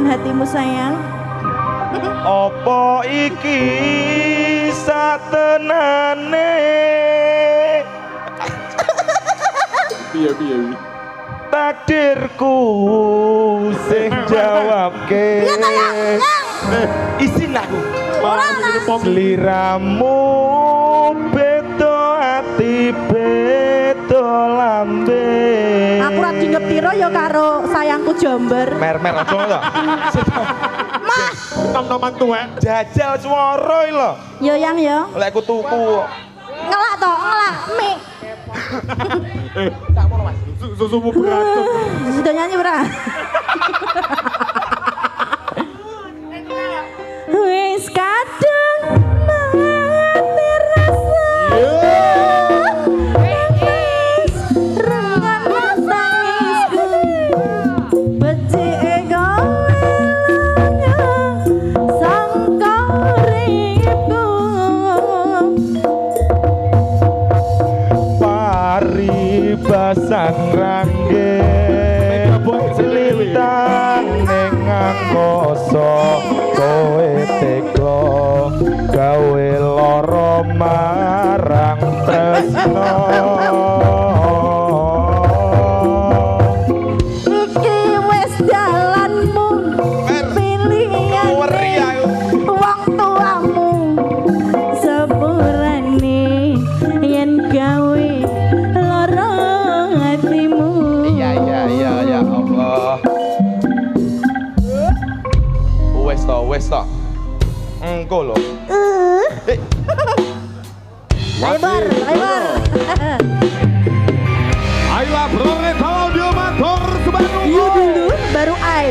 hatimu sayang. Apa iki satenane Piye takdirku sing jawabke isin aku sliramu beto ati beto lambe Aku ra dingetiro ya karo sayangku Jember. mer aja lho Mah, nom-noman tuwek jajal swara lho yo yang yo. lek aku tuku Ngelak to, ngelak mie. susumu beracun Sudah nyanyi bra. Wis kadung mengerti rasa. Wis rengan tangisku. Becike gawe sangka ribu. Paribasan rangge selintang ning angkasa kowe tega gawe lara marang tresno Iki wis dalanmu pilihan wong tuamu sepurane yen gawe lara hatimu. iya ya Allah wes to engko lho Lebar. ayolah Brore Claudio Mator Subanu Iya dulu baru ai.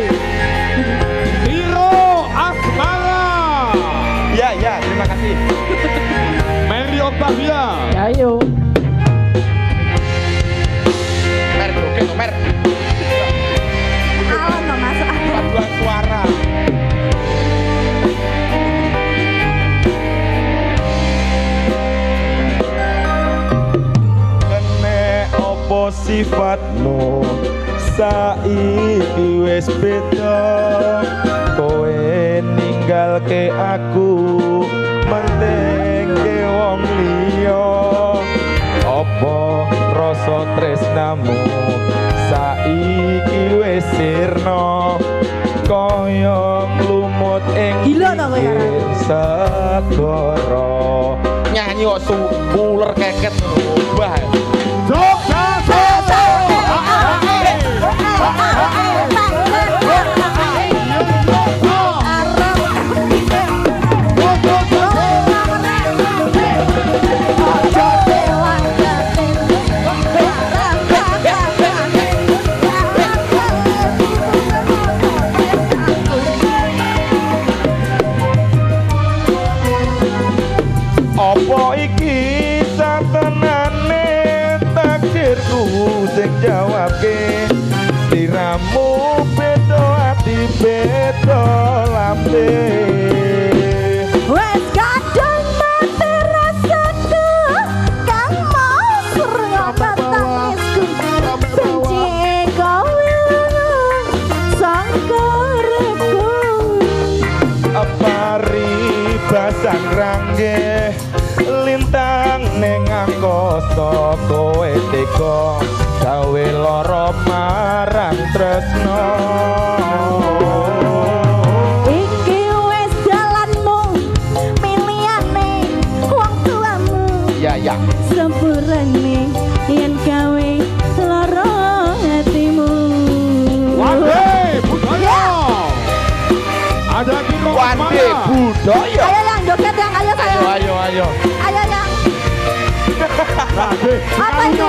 Tiro Asmara ya terima kasih Mary Octavia Ayo. mer bro mer Alam no masuk aku. paduan suara kene opo sifatmu saiki wis beda kowe ninggalke aku mentengke wong liya opo rasa tresnamu saiki wis sirna kaya nglumut ing Gila ta kowe, Yara? pinggir segara nyanyi kok suler keket ubah Jogja Apa iki satenane takdirku sing jawabke sliramu beda ati beda lambe Wes kadang mati rasaku kang mau serangkat tangisku benci kowe sangkarku paribasan rangge lintang ning angkasa kowe tega gawe lara marang tresno iki wis dalanmu milihane wong tuamu ya sepurane yen gawe lara hatimu Wande Budaya ada Kiko Wande Asmara budaya ayo yang joget yang ayo saya ayo ayo yang Wande apa itu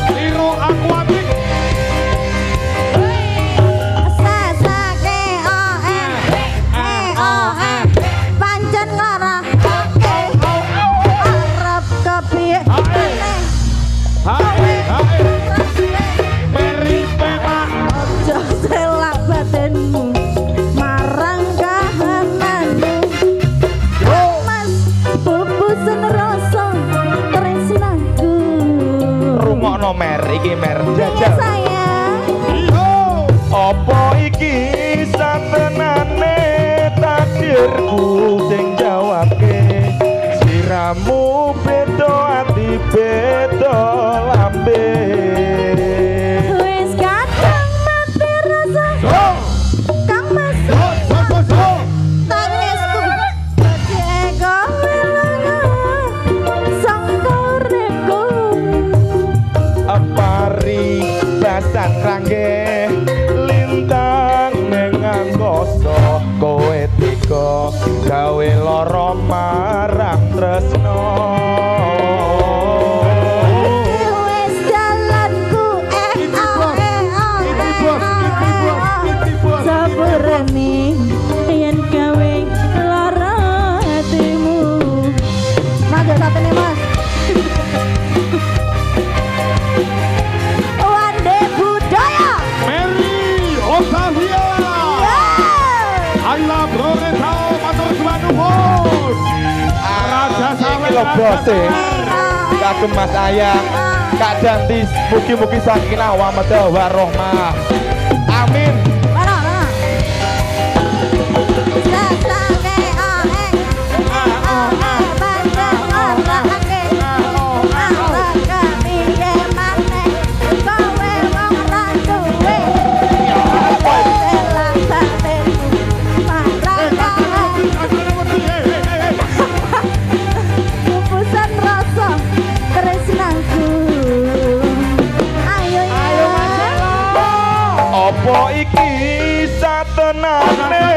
Tiro Aquatic pancen nglara arep kepiye Hae Mary Pema aja selak batinmu marah iki mer Iya jajal. sayang. Iyo. Apa iki satenane takdirku sing jawabke. Siramu beda ati beda lambe. Wis kadang mati rasa So. kang masuk So. tangisku. Jeko melongo sangka uripku. Apari basan rangge lintang ning angkasa kowe teka gawe lara marang tresno. Wis jalanku saburane yen gawe lara hatimu. Mas ya satu nih mas. Wande budaya. Mary Octavia. Ayla Broreta matur suwun nuwun. Raja Iki lho bose kagem Mas Ayang Kak Danti mugi-mugi sakinah wa mawaddah warahmah. Amin. Mana mana. Sasane aeng. Bandeng orake. Araka piye maneh. Kowe wong ra duwe. Elang batinku. Marang kupusan rasa tresnaku. Ayo ya. Apa iki satenane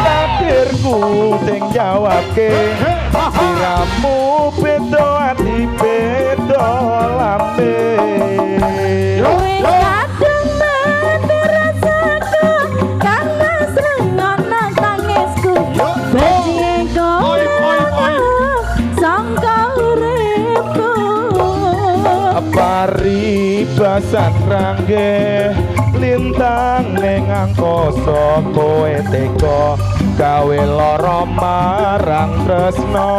takdirku sing jawabke. Siramu beda ati beda lambe. Wis kadung mati rasaku karena srengono tangisku. Bajingku sangka uripku. Pari basan rangge lintang ning angkasa kowe teka gawe lara marang tresno.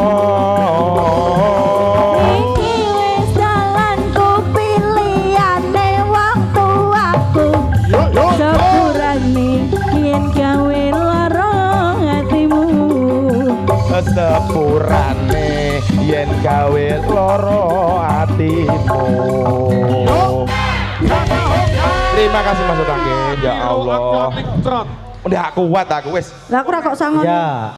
Iki wis dalanku pilihane wong tuaku. Sepurane yen gawe lara hatimu. Sepurane yen gawe lara atimu. Terima kasih Mas Utangke. Ya Allah. Udah kuat aku wis. Lah aku ra kok sangon. Ya.